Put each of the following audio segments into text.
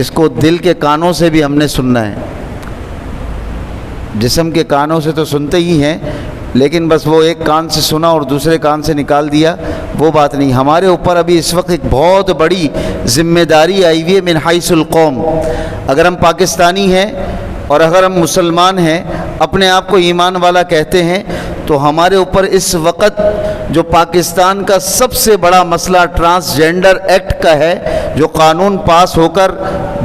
اس کو دل کے کانوں سے بھی ہم نے سننا ہے. جسم کے کانوں سے تو سنتے ہی ہیں، لیکن بس وہ ایک کان سے سنا اور دوسرے کان سے نکال دیا، وہ بات نہیں. ہمارے اوپر ابھی اس وقت ایک بہت بڑی ذمہ داری آئی ہوئی ہے من حیث القوم. اگر ہم پاکستانی ہیں اور اگر ہم مسلمان ہیں، اپنے آپ کو ایمان والا کہتے ہیں، تو ہمارے اوپر اس وقت جو پاکستان کا سب سے بڑا مسئلہ ٹرانسجینڈر ایکٹ کا ہے، جو قانون پاس ہو کر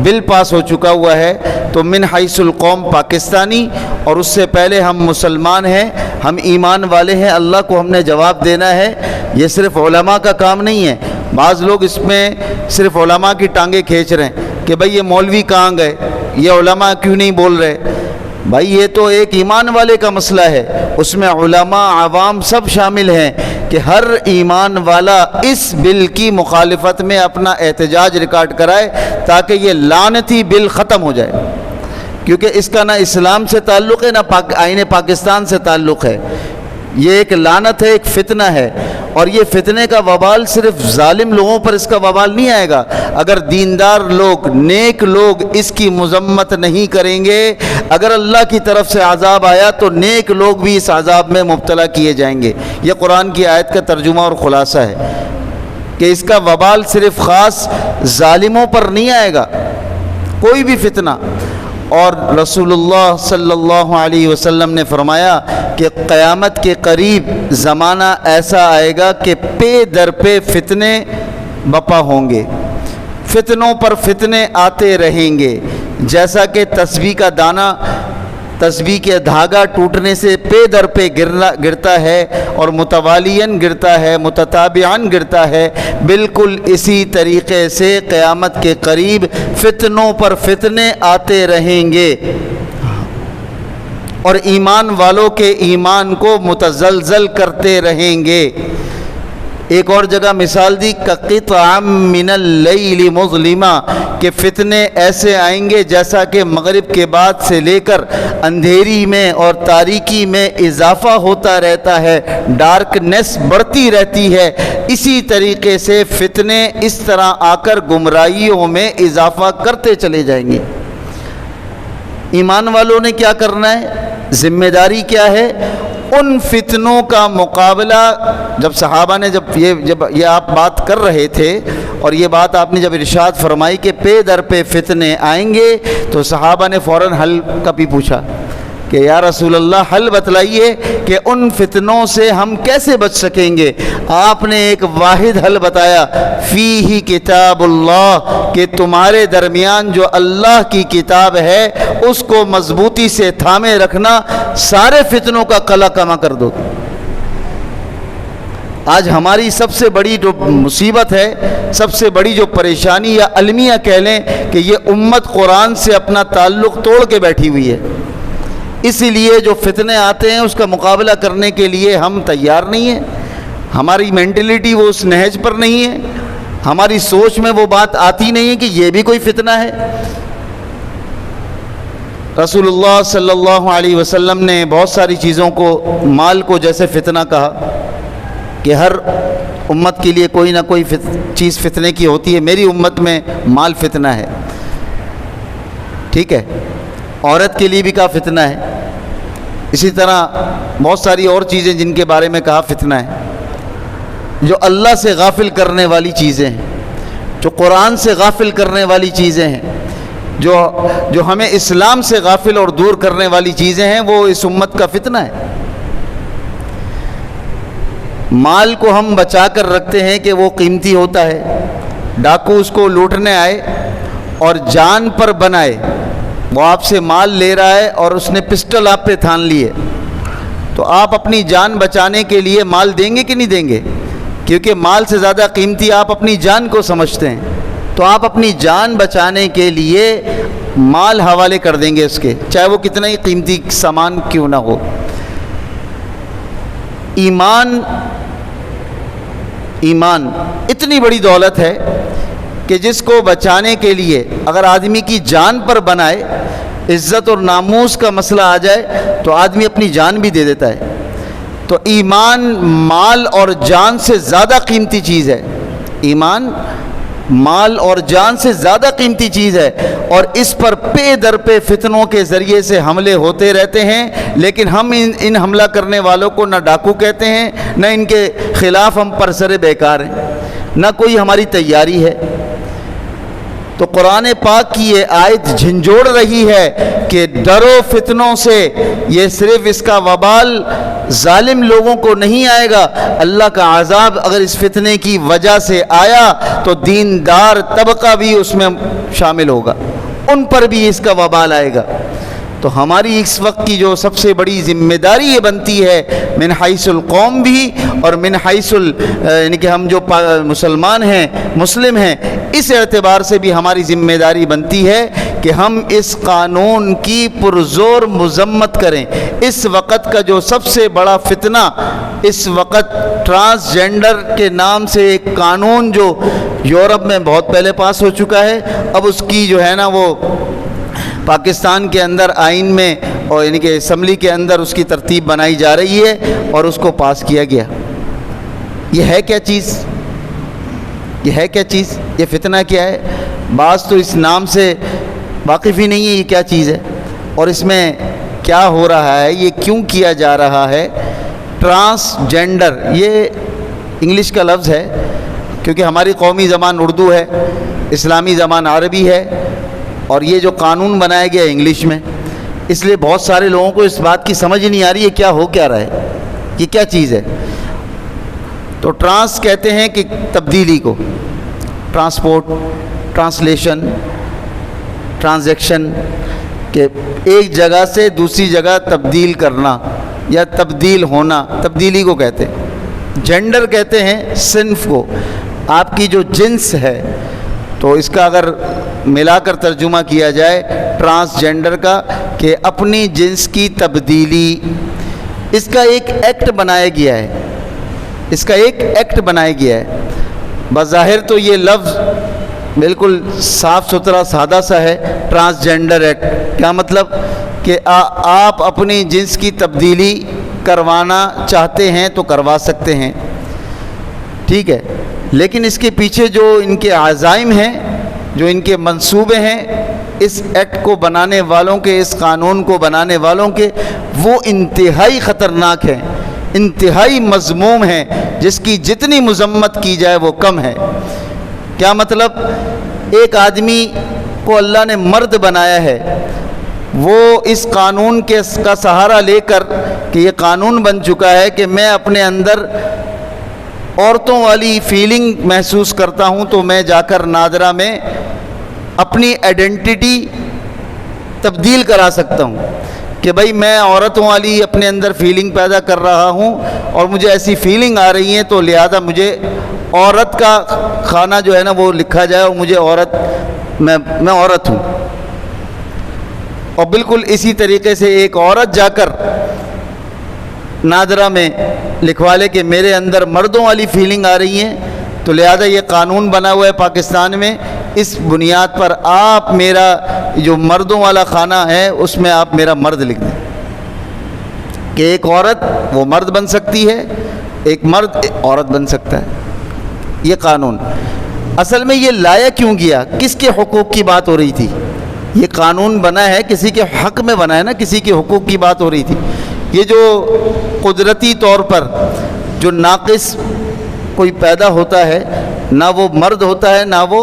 بل پاس ہو چکا ہوا ہے، تو من حیث القوم پاکستانی اور اس سے پہلے ہم مسلمان ہیں، ہم ایمان والے ہیں، اللہ کو ہم نے جواب دینا ہے. یہ صرف علماء کا کام نہیں ہے. بعض لوگ اس میں صرف علماء کی ٹانگیں کھینچ رہے ہیں کہ بھئی یہ مولوی کہاں گئے، یہ علماء کیوں نہیں بول رہے. بھائی یہ تو ایک ایمان والے کا مسئلہ ہے، اس میں علماء عوام سب شامل ہیں کہ ہر ایمان والا اس بل کی مخالفت میں اپنا احتجاج ریکارڈ کرائے تاکہ یہ لعنتی بل ختم ہو جائے. کیونکہ اس کا نہ اسلام سے تعلق ہے، نہ آئین پاکستان سے تعلق ہے. یہ ایک لعنت ہے، ایک فتنہ ہے، اور یہ فتنے کا وبال صرف ظالم لوگوں پر اس کا وبال نہیں آئے گا. اگر دیندار لوگ، نیک لوگ اس کی مذمت نہیں کریں گے، اگر اللہ کی طرف سے عذاب آیا تو نیک لوگ بھی اس عذاب میں مبتلا کیے جائیں گے. یہ قرآن کی آیت کا ترجمہ اور خلاصہ ہے کہ اس کا وبال صرف خاص ظالموں پر نہیں آئے گا، کوئی بھی فتنہ. اور رسول اللہ صلی اللہ علیہ وسلم نے فرمایا کہ قیامت کے قریب زمانہ ایسا آئے گا کہ پے در پہ فتنے بپا ہوں گے، فتنوں پر فتنے آتے رہیں گے. جیسا کہ تسبیح کا دانہ، تسبیح کے دھاگا ٹوٹنے سے پے در پہ گرتا ہے اور متوالیاً گرتا ہے، متتابعاً گرتا ہے، بالکل اسی طریقے سے قیامت کے قریب فتنوں پر فتنے آتے رہیں گے اور ایمان والوں کے ایمان کو متزلزل کرتے رہیں گے. ایک اور جگہ مثال دی کقطع من اللیل مظلما، کہ فتنے ایسے آئیں گے جیسا کہ مغرب کے بعد سے لے کر اندھیری میں اور تاریکی میں اضافہ ہوتا رہتا ہے، ڈارکنیس بڑھتی رہتی ہے. اسی طریقے سے فتنے اس طرح آ کر گمراہیوں میں اضافہ کرتے چلے جائیں گے. ایمان والوں نے کیا کرنا ہے، ذمہ داری کیا ہے؟ ان فتنوں کا مقابلہ. جب صحابہ نے جب یہ آپ بات کر رہے تھے اور یہ بات آپ نے جب ارشاد فرمائی کہ پے در پہ فتنے آئیں گے، تو صحابہ نے فوراً حل کا بھی پوچھا کہ یا رسول اللہ حل بتلائیے کہ ان فتنوں سے ہم کیسے بچ سکیں گے. آپ نے ایک واحد حل بتایا، فیہ کتاب اللہ، کہ تمہارے درمیان جو اللہ کی کتاب ہے اس کو مضبوطی سے تھامے رکھنا، سارے فتنوں کا قلع کما کر دو. آج ہماری سب سے بڑی جو مصیبت ہے، سب سے بڑی جو پریشانی یا المیہ کہہ لیں کہ یہ امت قرآن سے اپنا تعلق توڑ کے بیٹھی ہوئی ہے. اسی لیے جو فتنے آتے ہیں اس کا مقابلہ کرنے کے لیے ہم تیار نہیں ہیں. ہماری مینٹلٹی وہ اس نہج پر نہیں ہے، ہماری سوچ میں وہ بات آتی نہیں ہے کہ یہ بھی کوئی فتنہ ہے. رسول اللہ صلی اللہ علیہ وسلم نے بہت ساری چیزوں کو، مال کو جیسے فتنہ کہا کہ ہر امت کے لیے کوئی نہ کوئی چیز فتنے کی ہوتی ہے. میری امت میں مال فتنہ ہے، ٹھیک ہے. عورت کے لیے بھی کہا فتنہ ہے. اسی طرح بہت ساری اور چیزیں جن کے بارے میں کہا فتنہ ہے. جو اللہ سے غافل کرنے والی چیزیں ہیں، جو قرآن سے غافل کرنے والی چیزیں ہیں، جو ہمیں اسلام سے غافل اور دور کرنے والی چیزیں ہیں، وہ اس امت کا فتنہ ہے. مال کو ہم بچا کر رکھتے ہیں کہ وہ قیمتی ہوتا ہے. ڈاکو اس کو لوٹنے آئے اور جان پر بنائے، وہ آپ سے مال لے رہا ہے اور اس نے پسٹل آپ پہ تھان لی ہے، تو آپ اپنی جان بچانے کے لیے مال دیں گے کہ نہیں دیں گے؟ کیونکہ مال سے زیادہ قیمتی آپ اپنی جان کو سمجھتے ہیں، تو آپ اپنی جان بچانے کے لیے مال حوالے کر دیں گے اس کے، چاہے وہ کتنا ہی قیمتی سامان کیوں نہ ہو. ایمان اتنی بڑی دولت ہے کہ جس کو بچانے کے لیے اگر آدمی کی جان پر بنائے، عزت اور ناموس کا مسئلہ آ جائے تو آدمی اپنی جان بھی دے دیتا ہے. تو ایمان مال اور جان سے زیادہ قیمتی چیز ہے. ایمان مال اور جان سے زیادہ قیمتی چیز ہے، اور اس پر پے در پہ فتنوں کے ذریعے سے حملے ہوتے رہتے ہیں، لیکن ہم ان حملہ کرنے والوں کو نہ ڈاکو کہتے ہیں، نہ ان کے خلاف ہم پر سر بیکار ہیں، نہ کوئی ہماری تیاری ہے۔ تو قرآن پاک کی یہ آیت جھنجھوڑ رہی ہے کہ ڈرو فتنوں سے، یہ صرف اس کا وبال ظالم لوگوں کو نہیں آئے گا، اللہ کا عذاب اگر اس فتنے کی وجہ سے آیا تو دیندار طبقہ بھی اس میں شامل ہوگا، ان پر بھی اس کا وبال آئے گا۔ تو ہماری اس وقت کی جو سب سے بڑی ذمہ داری یہ بنتی ہے، من حیث القوم بھی اور من حیث یعنی کہ ہم جو مسلمان ہیں، مسلم ہیں، اس اعتبار سے بھی ہماری ذمہ داری بنتی ہے کہ ہم اس قانون کی پرزور مذمت کریں۔ اس وقت کا جو سب سے بڑا فتنہ اس وقت ٹرانسجینڈر کے نام سے ایک قانون جو یورپ میں بہت پہلے پاس ہو چکا ہے، اب اس کی جو ہے نا وہ پاکستان کے اندر آئین میں اور یعنی کہ اسمبلی کے اندر اس کی ترتیب بنائی جا رہی ہے اور اس کو پاس کیا گیا۔ یہ ہے کیا چیز؟ یہ ہے کیا چیز؟ یہ فتنہ کیا ہے؟ بعض تو اس نام سے واقف ہی نہیں ہے یہ کیا چیز ہے اور اس میں کیا ہو رہا ہے، یہ کیوں کیا جا رہا ہے۔ ٹرانسجینڈر یہ انگلش کا لفظ ہے، کیونکہ ہماری قومی زبان اردو ہے، اسلامی زبان عربی ہے، اور یہ جو قانون بنایا گیا انگلش میں، اس لیے بہت سارے لوگوں کو اس بات کی سمجھ نہیں آ رہی ہے کیا ہو کیا رہا ہے، یہ کیا چیز ہے۔ تو ٹرانس کہتے ہیں کہ تبدیلی کو، ٹرانسپورٹ، ٹرانسلیشن، ٹرانزیکشن، کہ ایک جگہ سے دوسری جگہ تبدیل کرنا یا تبدیل ہونا، تبدیلی کو کہتے ہیں۔ جینڈر کہتے ہیں صنف کو، آپ کی جو جنس ہے، تو اس کا اگر ملا کر ترجمہ کیا جائے ٹرانسجینڈر کا کہ اپنی جنس کی تبدیلی، اس کا ایک ایکٹ بنایا گیا ہے، اس کا ایک ایکٹ بنایا گیا ہے۔ بظاہر تو یہ لفظ بالکل صاف ستھرا سادہ سا ہے، ٹرانسجینڈر ایکٹ، کیا مطلب کہ آپ اپنی جنس کی تبدیلی کروانا چاہتے ہیں تو کروا سکتے ہیں، ٹھیک ہے، لیکن اس کے پیچھے جو ان کے عزائم ہیں، جو ان کے منصوبے ہیں، اس ایکٹ کو بنانے والوں کے، اس قانون کو بنانے والوں کے، وہ انتہائی خطرناک ہیں، انتہائی مذموم ہیں، جس کی جتنی مذمت کی جائے وہ کم ہے۔ کیا مطلب؟ ایک آدمی کو اللہ نے مرد بنایا ہے، وہ اس قانون کا سہارا لے کر کہ یہ قانون بن چکا ہے کہ میں اپنے اندر عورتوں والی فیلنگ محسوس کرتا ہوں تو میں جا کر نادرا میں اپنی آئیڈینٹی تبدیل کرا سکتا ہوں کہ بھائی میں عورتوں والی اپنے اندر فیلنگ پیدا کر رہا ہوں اور مجھے ایسی فیلنگ آ رہی ہیں، تو لہذا مجھے عورت کا کھانا جو ہے نا وہ لکھا جائے اور مجھے عورت، میں عورت ہوں۔ اور بالکل اسی طریقے سے ایک عورت جا کر نادرا میں لکھوا لے کہ میرے اندر مردوں والی فیلنگ آ رہی ہیں، تو لہذا یہ قانون بنا ہوا ہے پاکستان میں، اس بنیاد پر آپ میرا جو مردوں والا کھانا ہے اس میں آپ میرا مرد لکھ دیں کہ ایک عورت وہ مرد بن سکتی ہے، ایک مرد عورت بن سکتا ہے۔ یہ قانون اصل میں یہ لایا کیوں گیا؟ کس کے حقوق کی بات ہو رہی تھی؟ یہ قانون بنا ہے کسی کے حق میں بنا ہے نا، کسی کے حقوق کی بات ہو رہی تھی۔ یہ جو قدرتی طور پر جو ناقص کوئی پیدا ہوتا ہے، نہ وہ مرد ہوتا ہے نہ وہ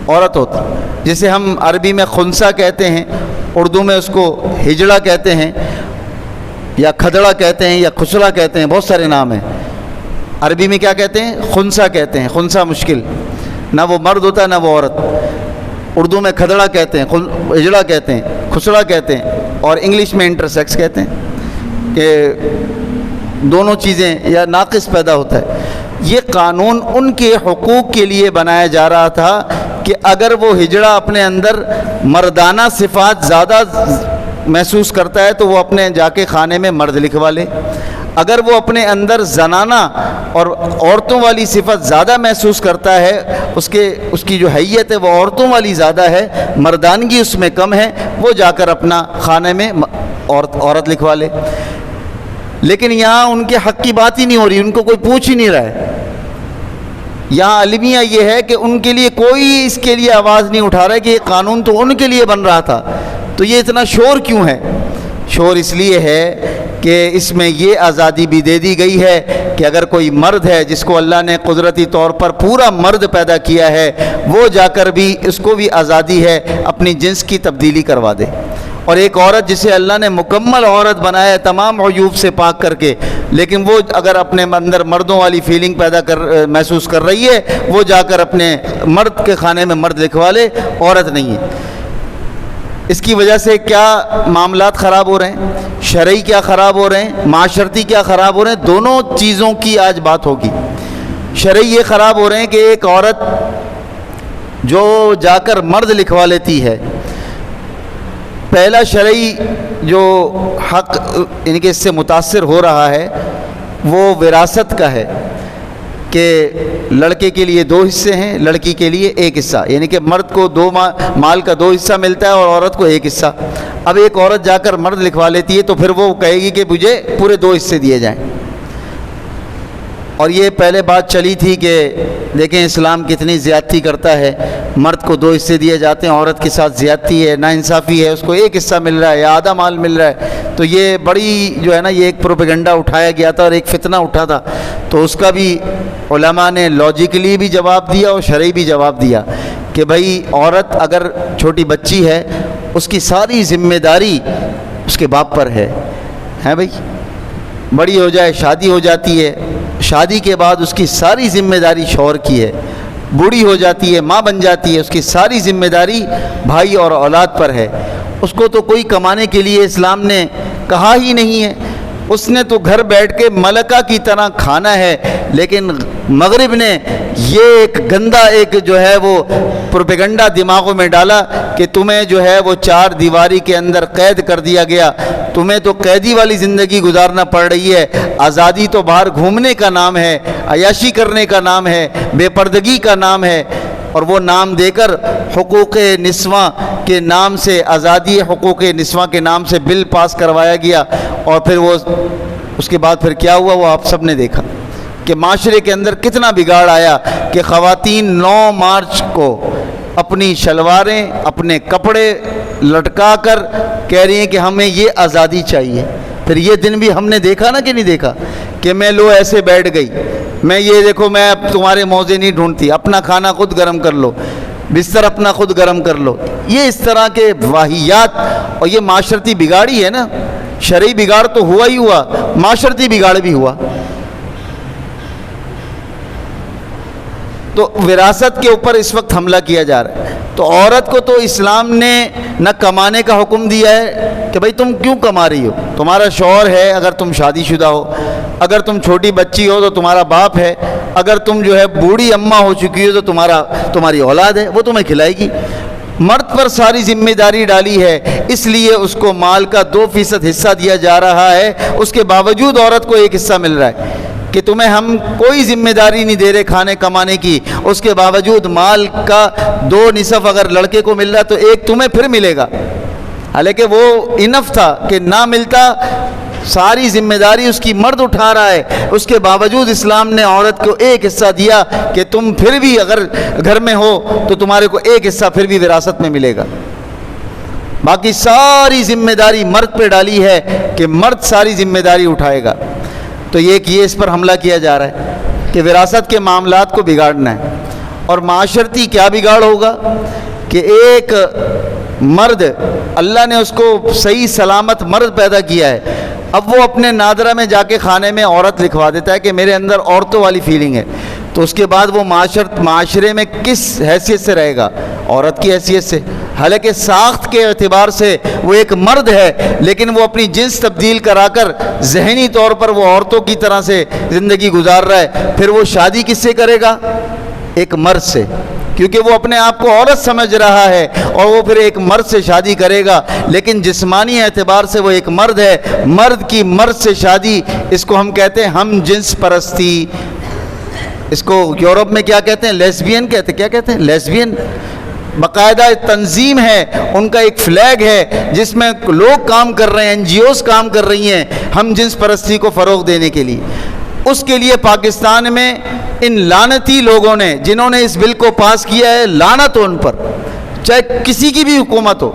عورت ہوتا ہے، جسے ہم عربی میں خنثی کہتے ہیں، اردو میں اس کو ہجڑا کہتے ہیں یا کھدڑا کہتے ہیں یا خسرا کہتے ہیں، بہت سارے نام ہیں۔ عربی میں کیا کہتے ہیں؟ خنثی کہتے ہیں، خنثی مشکل، نہ وہ مرد ہوتا ہے نہ وہ عورت۔ اردو میں کھدڑا کہتے ہیں، ہجڑا کہتے ہیں، خسرا کہتے ہیں، اور انگلش میں انٹرسیکس کہتے ہیں کہ دونوں چیزیں یا ناقص پیدا ہوتا ہے۔ یہ قانون ان کے حقوق کے لیے بنایا جا رہا تھا کہ اگر وہ ہجڑا اپنے اندر مردانہ صفات زیادہ محسوس کرتا ہے تو وہ اپنے جا کے خانے میں مرد لکھوا لے، اگر وہ اپنے اندر زنانہ اور عورتوں والی صفت زیادہ محسوس کرتا ہے، اس کی جو حیت ہے وہ عورتوں والی زیادہ ہے، مردانگی اس میں کم ہے، وہ جا کر اپنا خانے میں عورت لکھوا لے۔ لیکن یہاں ان کے حق کی بات ہی نہیں ہو رہی، ان کو کوئی پوچھ ہی نہیں رہا ہے، یہاں المیہ یہ ہے کہ ان کے لیے کوئی اس کے لیے آواز نہیں اٹھا رہا ہے کہ یہ قانون تو ان کے لیے بن رہا تھا، تو یہ اتنا شور کیوں ہے؟ شور اس لیے ہے کہ اس میں یہ آزادی بھی دے دی گئی ہے کہ اگر کوئی مرد ہے جس کو اللہ نے قدرتی طور پر پورا مرد پیدا کیا ہے، وہ جا کر بھی اس کو بھی آزادی ہے اپنی جنس کی تبدیلی کروا دے، اور ایک عورت جسے اللہ نے مکمل عورت بنایا ہے تمام عیوب سے پاک کر کے، لیکن وہ اگر اپنے اندر مردوں والی فیلنگ محسوس کر رہی ہے، وہ جا کر اپنے مرد کے خانے میں مرد لکھوا لے، عورت نہیں ہے۔ اس کی وجہ سے کیا معاملات خراب ہو رہے ہیں، شرعی کیا خراب ہو رہے ہیں، معاشرتی کیا خراب ہو رہے ہیں، دونوں چیزوں کی آج بات ہوگی۔ شرعی یہ خراب ہو رہے ہیں کہ ایک عورت جو جا کر مرد لکھوا لیتی ہے، پہلا شرعی جو حق یعنی کہ اس سے متاثر ہو رہا ہے وہ وراثت کا ہے کہ لڑکے کے لیے 2 حصے ہیں، لڑکی کے لیے 1 حصہ، یعنی کہ مرد کو مال کا 2 حصہ ملتا ہے اور عورت کو 1 حصہ۔ اب ایک عورت جا کر مرد لکھوا لیتی ہے تو پھر وہ کہے گی کہ مجھے پورے 2 حصے دیے جائیں، اور یہ پہلے بات چلی تھی کہ دیکھیں اسلام کتنی زیادتی کرتا ہے، مرد کو 2 حصے دیے جاتے ہیں، عورت کے ساتھ زیادتی ہے، ناانصافی ہے، اس کو 1 حصہ مل رہا ہے یا آدھا مال مل رہا ہے۔ تو یہ بڑی جو ہے نا یہ ایک پروپیگنڈا اٹھایا گیا تھا اور ایک فتنہ اٹھا تھا، تو اس کا بھی علماء نے لاجیکلی بھی جواب دیا اور شرعی بھی جواب دیا کہ بھائی عورت اگر چھوٹی بچی ہے اس کی ساری ذمہ داری اس کے باپ پر ہے بھائی، بڑی ہو جائے شادی ہو جاتی ہے، شادی کے بعد اس کی ساری ذمہ داری شوہر کی ہے، بوڑھی ہو جاتی ہے، ماں بن جاتی ہے، اس کی ساری ذمہ داری بھائی اور اولاد پر ہے۔ اس کو تو کوئی کمانے کے لیے اسلام نے کہا ہی نہیں ہے، اس نے تو گھر بیٹھ کے ملکہ کی طرح کھانا ہے، لیکن مغرب نے یہ ایک گندا ایک جو ہے وہ پروپیگنڈا دماغوں میں ڈالا کہ تمہیں جو ہے وہ 4 دیواری کے اندر قید کر دیا گیا، تمہیں تو قیدی والی زندگی گزارنا پڑ رہی ہے، آزادی تو باہر گھومنے کا نام ہے، عیاشی کرنے کا نام ہے، بے پردگی کا نام ہے، اور وہ نام دے کر حقوق نسواں کے نام سے، آزادی حقوق نسواں کے نام سے بل پاس کروایا گیا، اور پھر وہ اس کے بعد پھر کیا ہوا وہ آپ سب نے دیکھا کہ معاشرے کے اندر کتنا بگاڑ آیا کہ خواتین 9 مارچ کو اپنی شلواریں اپنے کپڑے لٹکا کر کہہ رہی ہیں کہ ہمیں یہ آزادی چاہیے۔ پھر یہ دن بھی ہم نے دیکھا نا کہ نہیں دیکھا کہ میں لو ایسے بیٹھ گئی، میں یہ دیکھو میں اب تمہارے موزے نہیں ڈھونڈتی، اپنا کھانا خود گرم کر لو، بستر اپنا خود گرم کر لو۔ یہ اس طرح کے واہیات اور یہ معاشرتی بگاڑی ہے نا، شرعی بگاڑ تو ہوا ہی ہوا، معاشرتی بگاڑ بھی ہوا۔ تو وراثت کے اوپر اس وقت حملہ کیا جا رہا ہے۔ تو عورت کو تو اسلام نے نہ کمانے کا حکم دیا ہے کہ بھائی تم کیوں کما رہی ہو، تمہارا شوہر ہے، اگر تم شادی شدہ ہو، اگر تم چھوٹی بچی ہو تو تمہارا باپ ہے، اگر تم جو ہے بوڑھی اماں ہو چکی ہو تو تمہاری اولاد ہے، وہ تمہیں کھلائے گی۔ مرد پر ساری ذمہ داری ڈالی ہے، اس لیے اس کو مال کا 2% حصہ دیا جا رہا ہے، اس کے باوجود عورت کو 1 حصہ مل رہا ہے کہ تمہیں ہم کوئی ذمہ داری نہیں دے رہے کھانے کمانے کی، اس کے باوجود مال کا 2 نصف اگر لڑکے کو مل رہا تو 1 تمہیں پھر ملے گا، حالانکہ وہ انف تھا کہ نہ ملتا، ساری ذمہ داری اس کی مرد اٹھا رہا ہے، اس کے باوجود اسلام نے عورت کو 1 حصہ دیا کہ تم پھر بھی اگر گھر میں ہو تو تمہارے کو 1 حصہ پھر بھی وراثت میں ملے گا۔ باقی ساری ذمہ داری مرد پہ ڈالی ہے کہ مرد ساری ذمہ داری اٹھائے گا۔ تو یہ اس پر حملہ کیا جا رہا ہے کہ وراثت کے معاملات کو بگاڑنا ہے۔ اور معاشرتی کیا بگاڑ ہوگا کہ ایک مرد، اللہ نے اس کو صحیح سلامت مرد پیدا کیا ہے، اب وہ اپنے نادرہ میں جا کے خانے میں عورت لکھوا دیتا ہے کہ میرے اندر عورتوں والی فیلنگ ہے، تو اس کے بعد وہ معاشرے میں کس حیثیت سے رہے گا؟ عورت کی حیثیت سے، حالانکہ ساخت کے اعتبار سے وہ ایک مرد ہے، لیکن وہ اپنی جنس تبدیل کرا کر ذہنی طور پر وہ عورتوں کی طرح سے زندگی گزار رہا ہے۔ پھر وہ شادی کس سے کرے گا؟ ایک مرد سے، کیونکہ وہ اپنے آپ کو عورت سمجھ رہا ہے، اور وہ پھر ایک مرد سے شادی کرے گا، لیکن جسمانی اعتبار سے وہ ایک مرد ہے۔ مرد کی مرد سے شادی، اس کو ہم کہتے ہیں ہم جنس پرستی، اس کو یورپ میں کیا کہتے ہیں؟ لیسبین کہتے ہیں۔ کیا کہتے ہیں؟ لیسبین۔ باقاعدہ تنظیم ہے، ان کا ایک فلیگ ہے جس میں لوگ کام کر رہے ہیں، NGOs کام کر رہی ہیں ہم جنس پرستی کو فروغ دینے کے لیے۔ اس کے لیے پاکستان میں ان لعنتی لوگوں نے جنہوں نے اس بل کو پاس کیا ہے، لعنت ہو ان پر، چاہے کسی کی بھی حکومت ہو،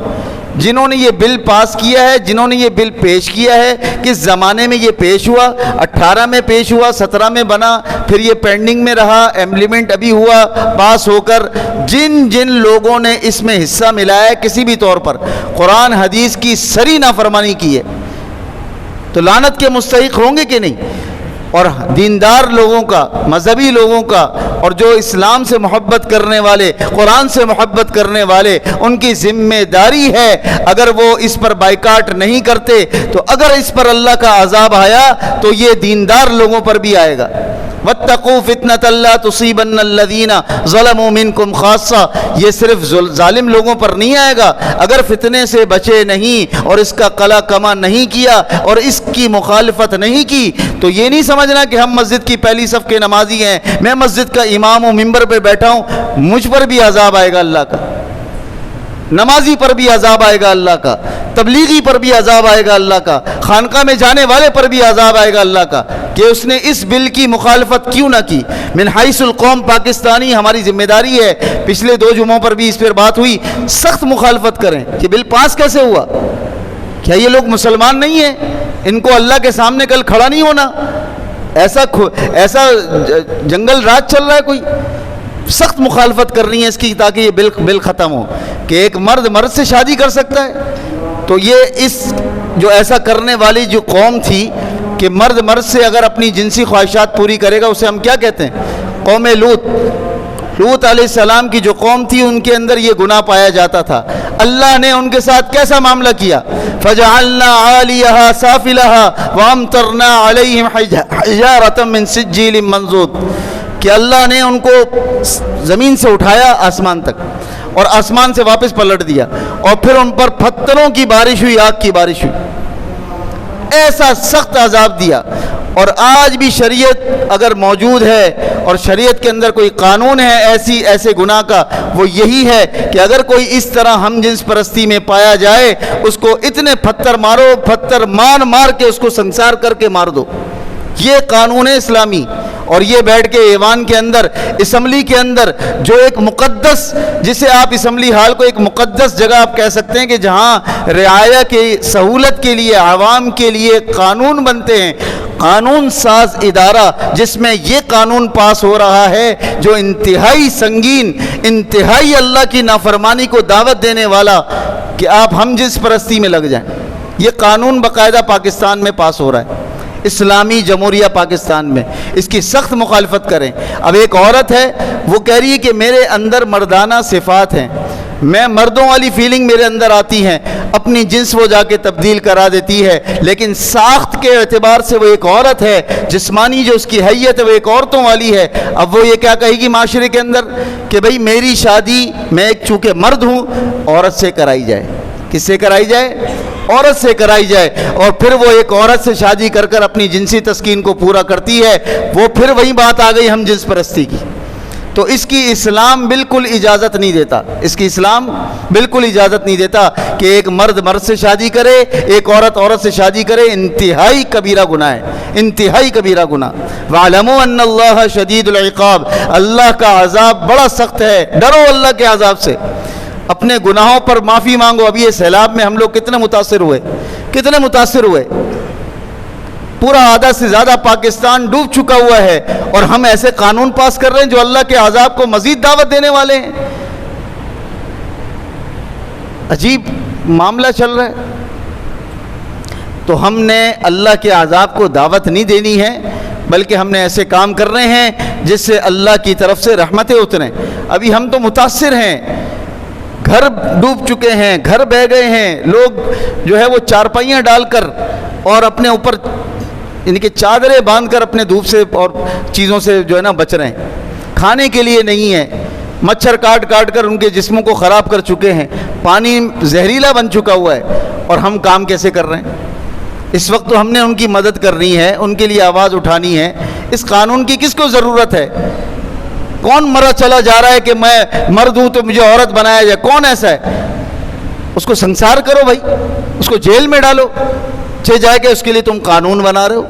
جنہوں نے یہ بل پاس کیا ہے، جنہوں نے یہ بل پیش کیا ہے. کس زمانے میں یہ پیش ہوا؟ 18 میں پیش ہوا، 17 میں بنا، پھر یہ پینڈنگ میں رہا، امپلیمنٹ ابھی ہوا پاس ہو کر. جن لوگوں نے اس میں حصہ ملایا ہے کسی بھی طور پر، قرآن حدیث کی سری نافرمانی کی ہے، تو لعنت کے مستحق ہوں گے کہ نہیں؟ اور دیندار لوگوں کا، مذہبی لوگوں کا، اور جو اسلام سے محبت کرنے والے، قرآن سے محبت کرنے والے، ان کی ذمہ داری ہے اگر وہ اس پر بائیکاٹ نہیں کرتے تو اگر اس پر اللہ کا عذاب آیا تو یہ دیندار لوگوں پر بھی آئے گا. واتقوا فتنة لا تصيبن الذين ظلموا منكم خاصة. یہ صرف ظالم لوگوں پر نہیں آئے گا. اگر فتنے سے بچے نہیں اور اس کا قلع کما نہیں کیا اور اس کی مخالفت نہیں کی تو یہ نہیں سمجھنا کہ ہم مسجد کی پہلی صف کے نمازی ہیں، میں مسجد کا امام ہوں، ممبر پہ بیٹھا ہوں، مجھ پر بھی عذاب آئے گا اللہ کا، نمازی پر بھی عذاب آئے گا اللہ کا، تبلیغی پر بھی عذاب آئے گا اللہ کا، خانقاہ میں جانے والے پر بھی عذاب آئے گا اللہ کا کہ اس نے اس بل کی مخالفت کیوں نہ کی. من حیث القوم پاکستانی ہماری ذمہ داری ہے، پچھلے 2 جمعوں پر بھی اس پر بات ہوئی، سخت مخالفت کریں کہ بل پاس کیسے ہوا. کیا یہ لوگ مسلمان نہیں ہیں؟ ان کو اللہ کے سامنے کل کھڑا نہیں ہونا؟ ایسا جنگل راج چل رہا ہے کوئی؟ سخت مخالفت کرنی ہے اس کی تاکہ یہ بل ختم ہو کہ ایک مرد سے شادی کر سکتا ہے. تو یہ اس جو ایسا کرنے والی جو قوم تھی کہ مرد سے اگر اپنی جنسی خواہشات پوری کرے گا اسے ہم کیا کہتے ہیں؟ قوم لوط علیہ السلام کی جو قوم تھی ان کے اندر یہ گناہ پایا جاتا تھا. اللہ نے ان کے ساتھ کیسا معاملہ کیا؟ فَجَعَلْنَا عَالِيَهَا سَافِلَهَا وَأَمْطَرْنَا عَلَيْهِمْ حِجَارَةً مِّن سِجِّيلٍ مَّنضُودٍ. کہ اللہ نے ان کو زمین سے اٹھایا آسمان تک اور آسمان سے واپس پلٹ دیا اور پھر ان پر پتھروں کی بارش ہوئی، آگ کی بارش ہوئی، ایسا سخت عذاب دیا. اور آج بھی شریعت اگر موجود ہے اور شریعت کے اندر کوئی قانون ہے ایسے گناہ کا، وہ یہی ہے کہ اگر کوئی اس طرح ہم جنس پرستی میں پایا جائے اس کو اتنے پتھر مارو، پتھر مار کے اس کو سنسار کر کے مار دو. یہ قانون ہے اسلامی. اور یہ بیٹھ کے ایوان کے اندر، اسمبلی کے اندر جو ایک مقدس، جسے آپ اسمبلی ہال کو ایک مقدس جگہ آپ کہہ سکتے ہیں کہ جہاں رعایا کی سہولت کے لیے، عوام کے لیے قانون بنتے ہیں، قانون ساز ادارہ جس میں یہ قانون پاس ہو رہا ہے جو انتہائی سنگین، انتہائی اللہ کی نافرمانی کو دعوت دینے والا کہ آپ ہم جنس پرستی میں لگ جائیں، یہ قانون باقاعدہ پاکستان میں پاس ہو رہا ہے، اسلامی جمہوریہ پاکستان میں. اس کی سخت مخالفت کریں. اب ایک عورت ہے وہ کہہ رہی ہے کہ میرے اندر مردانہ صفات ہیں، میں مردوں والی فیلنگ میرے اندر آتی ہیں، اپنی جنس وہ جا کے تبدیل کرا دیتی ہے، لیکن ساخت کے اعتبار سے وہ ایک عورت ہے، جسمانی جو اس کی حیت ہے وہ ایک عورتوں والی ہے. اب وہ یہ کیا کہے گی معاشرے کے اندر کہ بھئی میری شادی، میں ایک چونکہ مرد ہوں، عورت سے کرائی جائے. کس سے کرائی جائے؟ عورت سے کرائی جائے. اور پھر وہ ایک عورت سے شادی کر اپنی جنسی تسکین کو پورا کرتی ہے. وہ پھر وہی بات آ گئی ہم جنس پرستی کی. تو اس کی اسلام بالکل اجازت نہیں دیتا، اس کی اسلام بالکل اجازت نہیں دیتا کہ ایک مرد سے شادی کرے، ایک عورت سے شادی کرے. انتہائی کبیرہ گناہ ہے، انتہائی کبیرہ گناہ. وَاعْلَمُوا أَنَّ اللَّهَ شَدِيدُ الْعِقَابِ. اللہ کا عذاب بڑا سخت ہے، ڈرو اللہ کے عذاب سے. اپنے گناہوں پر معافی مانگو. ابھی یہ سیلاب میں ہم لوگ کتنے متاثر ہوئے، پورا آدھا سے زیادہ پاکستان ڈوب چکا ہوا ہے اور ہم ایسے قانون پاس کر رہے ہیں جو اللہ کے عذاب کو مزید دعوت دینے والے ہیں. عجیب معاملہ چل رہا ہے. تو ہم نے اللہ کے عذاب کو دعوت نہیں دینی ہے، بلکہ ہم نے ایسے کام کر رہے ہیں جس سے اللہ کی طرف سے رحمتیں اتریں. ابھی ہم تو متاثر ہیں، گھر ڈوب چکے ہیں، گھر بہہ گئے ہیں. لوگ جو ہے وہ چارپائیاں ڈال کر اور اپنے اوپر یعنی کہ چادریں باندھ کر اپنے دھوپ سے اور چیزوں سے جو ہے نا بچ رہے ہیں. کھانے کے لیے نہیں ہے، مچھر کاٹ کر ان کے جسموں کو خراب کر چکے ہیں. پانی زہریلا بن چکا ہوا ہے اور ہم کام کیسے کر رہے ہیں؟ اس وقت تو ہم نے ان کی مدد کرنی ہے، ان کے لیے آواز اٹھانی ہے. اس قانون کی کس کو ضرورت ہے؟ کون مرا چلا جا رہا ہے کہ میں مرد ہوں تو مجھے عورت بنایا جائے؟ کون ایسا ہے؟ اس کو سنسار کرو بھائی، اس کو جیل میں ڈالو، جائے کہ اس کے لیے تم قانون بنا رہے ہو.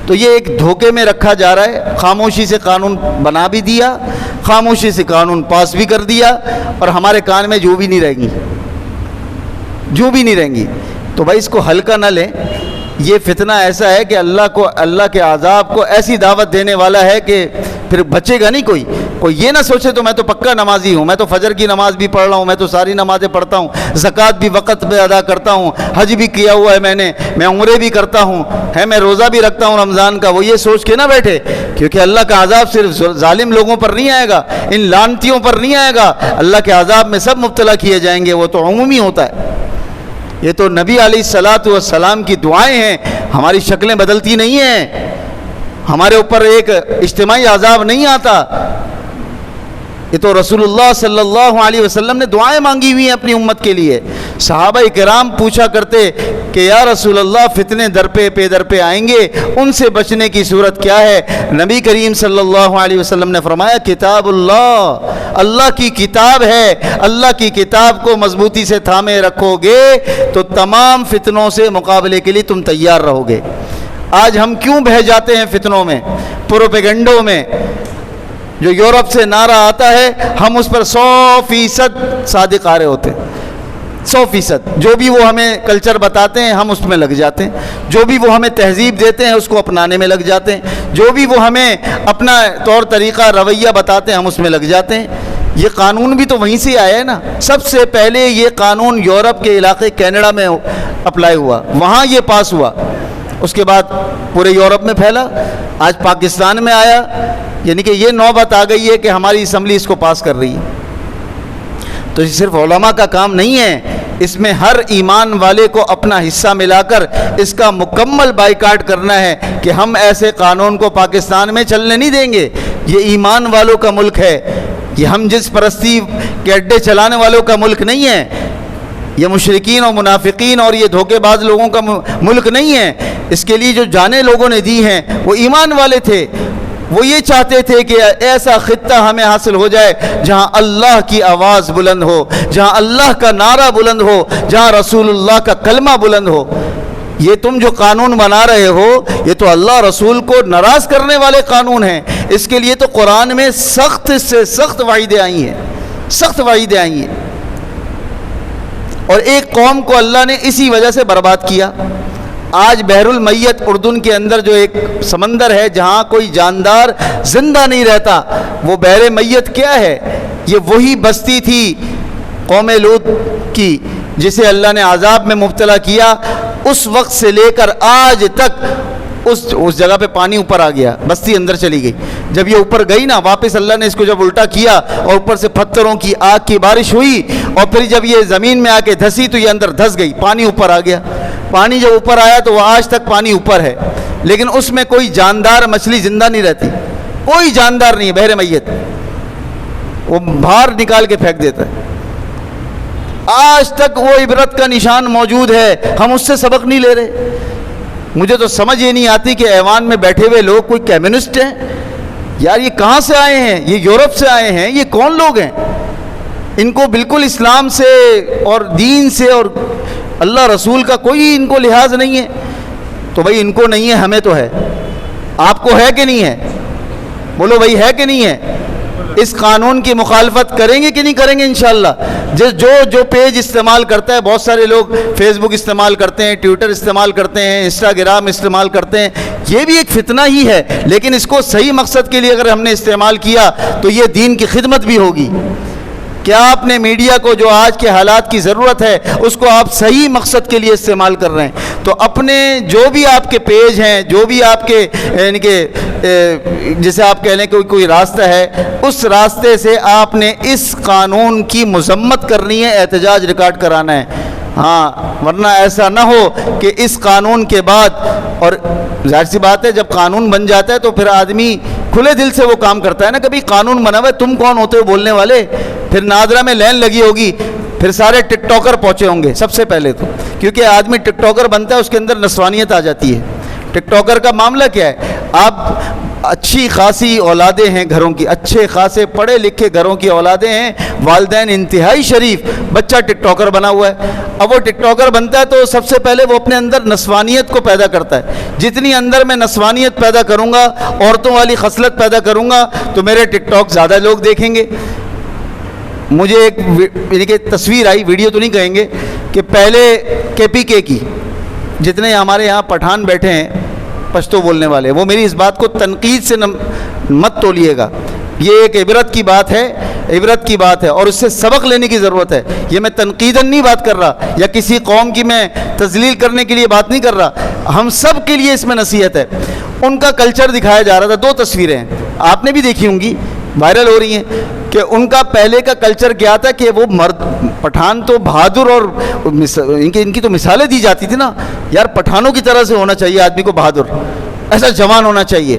تو یہ ایک دھوکے میں رکھا جا رہا ہے. خاموشی سے قانون بنا بھی دیا, خاموشی سے قانون پاس بھی کر دیا, اور ہمارے کان میں جو بھی نہیں رہیں گی, جو بھی نہیں رہیں گی. تو بھائی اس کو ہلکا نہ لیں. یہ فتنہ ایسا ہے کہ اللہ کے عذاب کو ایسی دعوت دینے والا ہے کہ پھر بچے گا نہیں کوئی. کوئی یہ نہ سوچے تو میں تو پکا نمازی ہوں, میں تو فجر کی نماز بھی پڑھ رہا ہوں, میں تو ساری نمازیں پڑھتا ہوں, زکوٰۃ بھی وقت پہ ادا کرتا ہوں, حج بھی کیا ہوا ہے میں عمرے بھی کرتا ہوں, میں روزہ بھی رکھتا ہوں رمضان کا. وہ یہ سوچ کے نہ بیٹھے, کیونکہ اللہ کا عذاب صرف ظالم لوگوں پر نہیں آئے گا, ان لعنتیوں پر نہیں آئے گا. اللہ کے عذاب میں سب مبتلا کیے جائیں گے. وہ تو عمومی ہوتا ہے. یہ تو نبی علیہ الصلاۃ والسلام کی دعائیں ہیں. ہماری شکلیں بدلتی نہیں ہیں, ہمارے اوپر ایک اجتماعی عذاب نہیں آتا. یہ تو رسول اللہ صلی اللہ علیہ وسلم نے دعائیں مانگی ہوئی ہیں اپنی امت کے لیے. صحابہ کرام پوچھا کرتے کہ یا رسول اللہ فتنے در پہ آئیں گے, ان سے بچنے کی صورت کیا ہے؟ نبی کریم صلی اللہ علیہ وسلم نے فرمایا کتاب اللہ, اللہ کی کتاب ہے. اللہ کی کتاب کو مضبوطی سے تھامے رکھو گے تو تمام فتنوں سے مقابلے کے لیے تم تیار رہو گے. آج ہم کیوں بہہ جاتے ہیں فتنوں میں, پروپیگنڈوں میں؟ جو یورپ سے نعرہ آتا ہے ہم اس پر 100% صادق آ رہے ہوتے ہیں. 100% جو بھی وہ ہمیں کلچر بتاتے ہیں ہم اس میں لگ جاتے ہیں, جو بھی وہ ہمیں تہذیب دیتے ہیں اس کو اپنانے میں لگ جاتے ہیں, جو بھی وہ ہمیں اپنا طور طریقہ رویہ بتاتے ہیں ہم اس میں لگ جاتے ہیں. یہ قانون بھی تو وہیں سے آیا ہے نا. سب سے پہلے یہ قانون یورپ کے علاقے کینیڈا میں اپلائی ہوا, وہاں یہ پاس ہوا, اس کے بعد پورے یورپ میں پھیلا, آج پاکستان میں آیا. یعنی کہ یہ نوبت آ گئی ہے کہ ہماری اسمبلی اس کو پاس کر رہی ہے. تو یہ صرف علماء کا کام نہیں ہے, اس میں ہر ایمان والے کو اپنا حصہ ملا کر اس کا مکمل بائیکاٹ کرنا ہے کہ ہم ایسے قانون کو پاکستان میں چلنے نہیں دیں گے. یہ ایمان والوں کا ملک ہے, یہ ہم جس پرستی کے اڈے چلانے والوں کا ملک نہیں ہے, یہ مشرکین اور منافقین اور یہ دھوکے باز لوگوں کا ملک نہیں ہے. اس کے لیے جو جانیں لوگوں نے دی ہیں وہ ایمان والے تھے. وہ یہ چاہتے تھے کہ ایسا خطہ ہمیں حاصل ہو جائے جہاں اللہ کی آواز بلند ہو, جہاں اللہ کا نعرہ بلند ہو, جہاں رسول اللہ کا کلمہ بلند ہو. یہ تم جو قانون بنا رہے ہو یہ تو اللہ رسول کو ناراض کرنے والے قانون ہیں. اس کے لیے تو قرآن میں سخت سے سخت وعیدیں آئی ہیں, سخت وعیدیں آئی ہیں. اور ایک قوم کو اللہ نے اسی وجہ سے برباد کیا. آج بحر المیت اردن کے اندر جو ایک سمندر ہے جہاں کوئی جاندار زندہ نہیں رہتا, وہ بحر میت کیا ہے؟ یہ وہی بستی تھی قوم لوط کی جسے اللہ نے عذاب میں مبتلا کیا. اس وقت سے لے کر آج تک اس جگہ پہ پانی اوپر آ گیا, بستی اندر چلی گئی. جب یہ اوپر گئی نا واپس اللہ نے اس کو جب الٹا کیا اور اوپر سے پتھروں کی آگ کی بارش ہوئی اور پھر جب یہ زمین میں آ کے دھسی تو یہ اندر دھس گئی, پانی اوپر آ گیا. پانی جب اوپر آیا تو وہ آج تک پانی اوپر ہے, لیکن اس میں کوئی جاندار مچھلی زندہ نہیں رہتی, کوئی جاندار نہیں ہے. بحر میت وہ باہر نکال کے پھینک دیتا ہے. آج تک وہ عبرت کا نشان موجود ہے, ہم اس سے سبق نہیں لے رہے. مجھے تو سمجھ یہ نہیں آتی کہ ایوان میں بیٹھے ہوئے لوگ کوئی کمیونسٹ ہیں یار. یہ کہاں سے آئے ہیں؟ یہ یورپ سے آئے ہیں. یہ کون لوگ ہیں؟ ان کو بالکل اسلام سے اور دین سے اور اللہ رسول کا کوئی ان کو لحاظ نہیں ہے. تو بھائی ان کو نہیں ہے, ہمیں تو ہے. آپ کو ہے کہ نہیں ہے؟ بولو بھائی ہے کہ نہیں ہے؟ اس قانون کی مخالفت کریں گے کہ نہیں کریں گے؟ انشاءاللہ جو پیج استعمال کرتا ہے, بہت سارے لوگ فیس بک استعمال کرتے ہیں, ٹویٹر استعمال کرتے ہیں, انسٹاگرام استعمال کرتے ہیں, یہ بھی ایک فتنہ ہی ہے. لیکن اس کو صحیح مقصد کے لیے اگر ہم نے استعمال کیا تو یہ دین کی خدمت بھی ہوگی. کیا آپ نے میڈیا کو جو آج کے حالات کی ضرورت ہے اس کو آپ صحیح مقصد کے لیے استعمال کر رہے ہیں؟ تو اپنے جو بھی آپ کے پیج ہیں, جو بھی آپ کے یعنی کہ جسے آپ کہہ لیں کہ کوئی راستہ ہے, اس راستے سے آپ نے اس قانون کی مذمت کرنی ہے, احتجاج ریکارڈ کرانا ہے. ہاں, ورنہ ایسا نہ ہو کہ اس قانون کے بعد, اور ظاہر سی بات ہے جب قانون بن جاتا ہے تو پھر آدمی کھلے دل سے وہ کام کرتا ہے نا. کبھی قانون بنا ہوا ہے, تم کون ہوتے ہو بولنے والے؟ پھر نادرا میں لین لگی ہوگی, پھر سارے ٹک ٹاکر پہنچے ہوں گے سب سے پہلے تو, کیونکہ آدمی ٹک ٹاکر بنتا ہے اس کے اندر نسوانیت آ جاتی ہے. ٹک ٹاکر کا معاملہ کیا ہے؟ آپ اچھی خاصی اولادیں ہیں گھروں کی، اچھے خاصے پڑھے لکھے گھروں کی اولادیں ہیں، والدین انتہائی شریف، بچہ ٹک ٹاکر بنا ہوا ہے۔ اب وہ ٹک ٹاکر بنتا ہے تو سب سے پہلے وہ اپنے اندر نسوانیت کو پیدا کرتا ہے۔ جتنی اندر میں نسوانیت پیدا کروں گا، عورتوں والی خصلت پیدا کروں گا، تو میرے ٹک ٹاک زیادہ لوگ دیکھیں گے۔ مجھے ایک یعنی کہ تصویر آئی، ویڈیو تو نہیں کہیں گے، کہ پہلے KPK کی جتنے ہمارے یہاں پٹھان بیٹھے ہیں پشتو بولنے والے، وہ میری اس بات کو تنقید سے مت تولیے گا، یہ ایک عبرت کی بات ہے، عبرت کی بات ہے، اور اس سے سبق لینے کی ضرورت ہے۔ یہ میں تنقیداً نہیں بات کر رہا، یا کسی قوم کی میں تذلیل کرنے کے لیے بات نہیں کر رہا، ہم سب کے لیے اس میں نصیحت ہے۔ ان کا کلچر دکھایا جا رہا تھا، 2 تصویریں ہیں، آپ نے بھی دیکھی ہوں گی، وائرل ہو رہی ہیں، کہ ان کا پہلے کا کلچر کیا تھا کہ وہ مرد پٹھان تو بہادر، اور ان کی تو مثالیں دی جاتی تھی نا، یار پٹھانوں کی طرح سے ہونا چاہیے آدمی کو، بہادر ایسا جوان ہونا چاہیے۔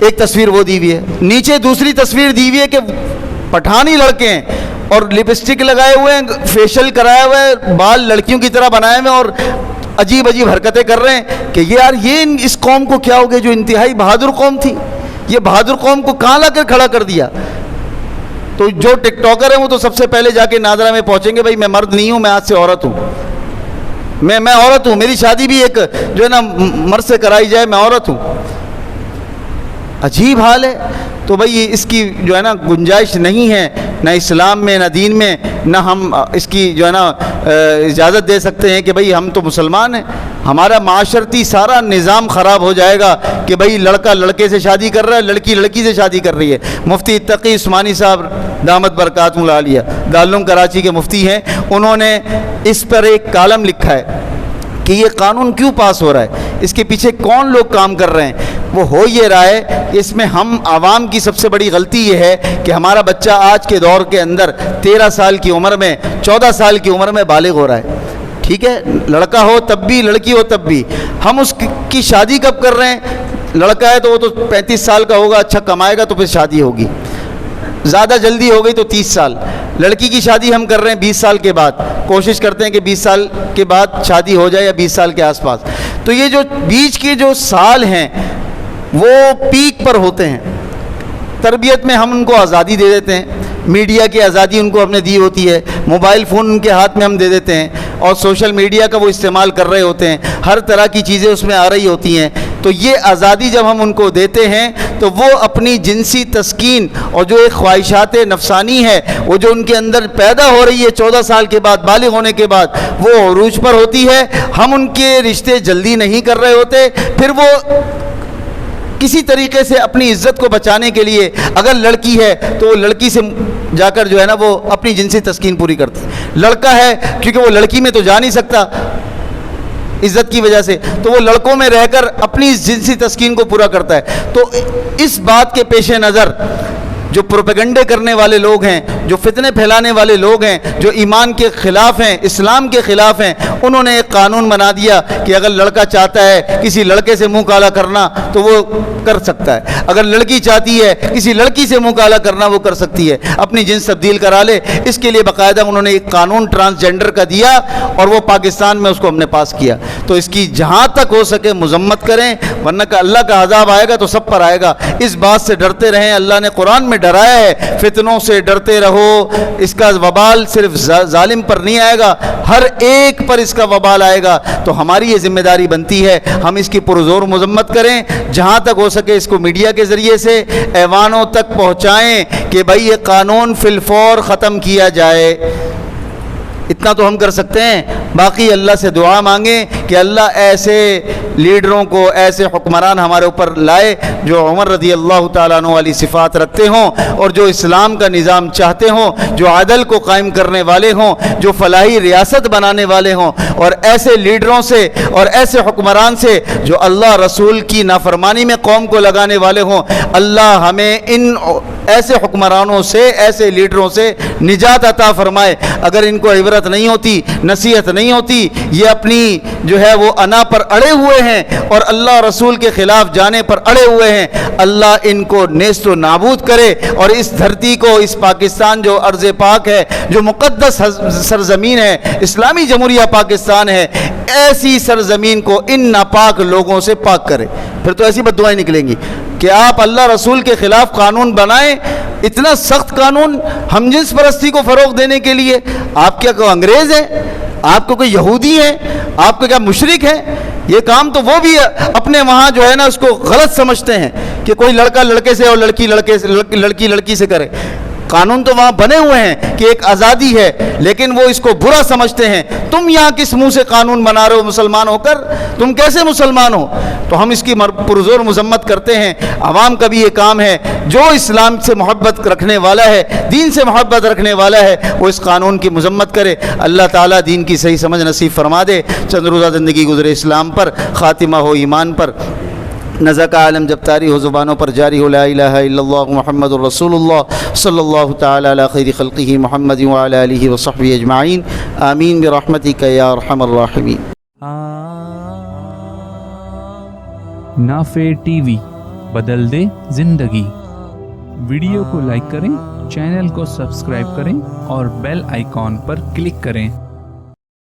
ایک تصویر وہ دی ہوئی ہے، نیچے دوسری تصویر دی ہوئی ہے کہ پٹھانی لڑکے ہیں اور لپسٹک لگائے ہوئے ہیں، فیشل کرایا ہوا ہے، بال لڑکیوں کی طرح بنائے ہوئے، اور عجیب عجیب حرکتیں کر رہے ہیں کہ یار یہ اس قوم کو کیا ہو گیا جو انتہائی بہادر قوم تھی، یہ بہادر قوم کو کہاں لا کر کھڑا کر دیا۔ تو جو ٹک ٹاکر ہیں وہ تو سب سے پہلے جا کے نادرا میں پہنچیں گے، بھائی میں مرد نہیں ہوں، میں آج سے عورت ہوں، میں عورت ہوں، میری شادی بھی ایک جو ہے نا مرد سے کرائی جائے، میں عورت ہوں۔ عجیب حال ہے۔ تو بھائی اس کی جو ہے نا گنجائش نہیں ہے، نہ اسلام میں، نہ دین میں، نہ ہم اس کی جو ہے نا اجازت دے سکتے ہیں کہ بھائی ہم تو مسلمان ہیں۔ ہمارا معاشرتی سارا نظام خراب ہو جائے گا کہ بھائی لڑکا لڑکے سے شادی کر رہا ہے، لڑکی لڑکی سے شادی کر رہی ہے۔ مفتی اتقی عثمانی صاحب دامت برکاتہم العالیہ دارالعلوم کراچی کے مفتی ہیں، انہوں نے اس پر ایک کالم لکھا ہے کہ یہ قانون کیوں پاس ہو رہا ہے، اس کے پیچھے کون لوگ کام کر رہے ہیں۔ وہ ہو یہ رہا ہے کہ اس میں ہم عوام کی سب سے بڑی غلطی یہ ہے کہ ہمارا بچہ آج کے دور کے اندر 13 سال کی عمر میں، 14 سال کی عمر میں بالغ ہو رہا ہے۔ ٹھیک ہے، لڑکا ہو تب بھی، لڑکی ہو تب بھی، ہم اس کی شادی کب کر رہے ہیں؟ لڑکا ہے تو وہ تو 35 سال کا ہوگا، اچھا کمائے گا تو پھر شادی ہوگی، زیادہ جلدی ہو گئی تو 30 سال۔ لڑکی کی شادی ہم کر رہے ہیں 20 سال کے بعد، کوشش کرتے ہیں کہ 20 سال کے بعد شادی ہو جائے یا 20 سال کے آس پاس۔ تو یہ جو بیچ کے جو سال ہیں وہ پیک پر ہوتے ہیں۔ تربیت میں ہم ان کو آزادی دے دیتے ہیں، میڈیا کی آزادی ان کو ہم نے دی ہوتی ہے، موبائل فون ان کے ہاتھ میں ہم دے دیتے ہیں، اور سوشل میڈیا کا وہ استعمال کر رہے ہوتے ہیں، ہر طرح کی چیزیں اس میں آ رہی ہوتی ہیں۔ تو یہ آزادی جب ہم ان کو دیتے ہیں تو وہ اپنی جنسی تسکین اور جو ایک خواہشات نفسانی ہے وہ جو ان کے اندر پیدا ہو رہی ہے 14 سال کے بعد، بالغ ہونے کے بعد، وہ عروج پر ہوتی ہے۔ ہم ان کے رشتے جلدی نہیں کر رہے ہوتے، پھر وہ کسی طریقے سے اپنی عزت کو بچانے کے لیے، اگر لڑکی ہے تو وہ لڑکی سے جا کر جو ہے نا وہ اپنی جنسی تسکین پوری کرتی ہے، لڑکا ہے کیونکہ وہ لڑکی میں تو جا نہیں سکتا عزت کی وجہ سے، تو وہ لڑکوں میں رہ کر اپنی جنسی تسکین کو پورا کرتا ہے۔ تو اس بات کے پیش نظر جو پروپیگنڈے کرنے والے لوگ ہیں، جو فتنے پھیلانے والے لوگ ہیں، جو ایمان کے خلاف ہیں، اسلام کے خلاف ہیں، انہوں نے ایک قانون بنا دیا کہ اگر لڑکا چاہتا ہے کسی لڑکے سے منہ کالا کرنا تو وہ کر سکتا ہے، اگر لڑکی چاہتی ہے کسی لڑکی سے منہ کالا کرنا وہ کر سکتی ہے، اپنی جنس تبدیل کرا لے۔ اس کے لیے باقاعدہ انہوں نے ایک قانون ٹرانسجینڈر کا دیا اور وہ پاکستان میں اس کو ہم نے پاس کیا۔ تو اس کی جہاں تک ہو سکے مذمت کریں، ورنہ کہ اللہ کا عذاب آئے گا تو سب پر آئے گا۔ اس بات سے ڈرتے رہیں، اللہ نے قرآن میں ڈرایا ہے، فتنوں سے ڈرتے رہو، اس کا وبال صرف ظالم پر نہیں آئے گا، ہر ایک پر اس کا وبال آئے گا۔ تو ہماری یہ ذمہ داری بنتی ہے ہم اس کی پرزور مذمت کریں، جہاں تک ہو سکے اس کو میڈیا کے ذریعے سے ایوانوں تک پہنچائیں کہ بھائی یہ قانون فی الفور ختم کیا جائے۔ اتنا تو ہم کر سکتے ہیں، باقی اللہ سے دعا مانگیں کہ اللہ ایسے لیڈروں کو، ایسے حکمران ہمارے اوپر لائے جو عمر رضی اللہ تعالیٰ عنہ والی صفات رکھتے ہوں اور جو اسلام کا نظام چاہتے ہوں، جو عدل کو قائم کرنے والے ہوں، جو فلاحی ریاست بنانے والے ہوں، اور ایسے لیڈروں سے اور ایسے حکمران سے جو اللہ رسول کی نافرمانی میں قوم کو لگانے والے ہوں۔ اللہ ہمیں ان ایسے حکمرانوں سے، ایسے لیڈروں سے نجات عطا فرمائے۔ اگر ان کو عبرت نہیں ہوتی، نصیحت نہیں ہوتی، یہ اپنی جو ہے وہ انا پر اڑے ہوئے ہیں اور اللہ رسول کے خلاف جانے پر اڑے ہوئے ہیں، اللہ ان کو نیست و نابود کرے اور اس دھرتی کو، اس پاکستان جو ارض پاک ہے، جو مقدس سرزمین ہے، اسلامی جمہوریہ پاکستان ہے، ایسی سرزمین کو ان ناپاک لوگوں سے پاک کرے۔ پھر تو ایسی بد دعائیں نکلیں گی۔ کہ آپ اللہ رسول کے خلاف قانون بنائیں، اتنا سخت قانون ہم جنس پرستی کو فروغ دینے کے لیے؟ آپ کیا کوئی انگریز ہیں؟ آپ کو کوئی یہودی ہیں؟ آپ کو کیا مشرک ہیں؟ یہ کام تو وہ بھی اپنے وہاں جو ہے نا اس کو غلط سمجھتے ہیں کہ کوئی لڑکا لڑکے سے اور لڑکی لڑکے سے، لڑکی لڑکی سے کرے۔ قانون تو وہاں بنے ہوئے ہیں کہ ایک آزادی ہے، لیکن وہ اس کو برا سمجھتے ہیں۔ تم یہاں کس منہ سے قانون بنا رہے ہو مسلمان ہو کر؟ تم کیسے مسلمان ہو؟ تو ہم اس کی پرزور مذمت کرتے ہیں۔ عوام کا بھی یہ کام ہے، جو اسلام سے محبت رکھنے والا ہے، دین سے محبت رکھنے والا ہے، وہ اس قانون کی مذمت کرے۔ اللہ تعالیٰ دین کی صحیح سمجھ نصیب فرما دے۔ چند روزہ زندگی گزرے اسلام پر، خاتمہ ہو ایمان پر، نزا کا عالم جب طاری ہو، زبانوں پر جاری ہو لا الہ الا اللہ محمد الرسول اللہ صلی اللہ تعالی علی خیر خلقہ محمد وعلی آلہ وصحبہ اجمعین، آمین برحمتک یا ارحم الراحمین۔ نافع ٹی وی، بدل دے زندگی۔ ویڈیو کو لائک کریں، چینل کو سبسکرائب کریں اور بیل آئیکن پر کلک کریں۔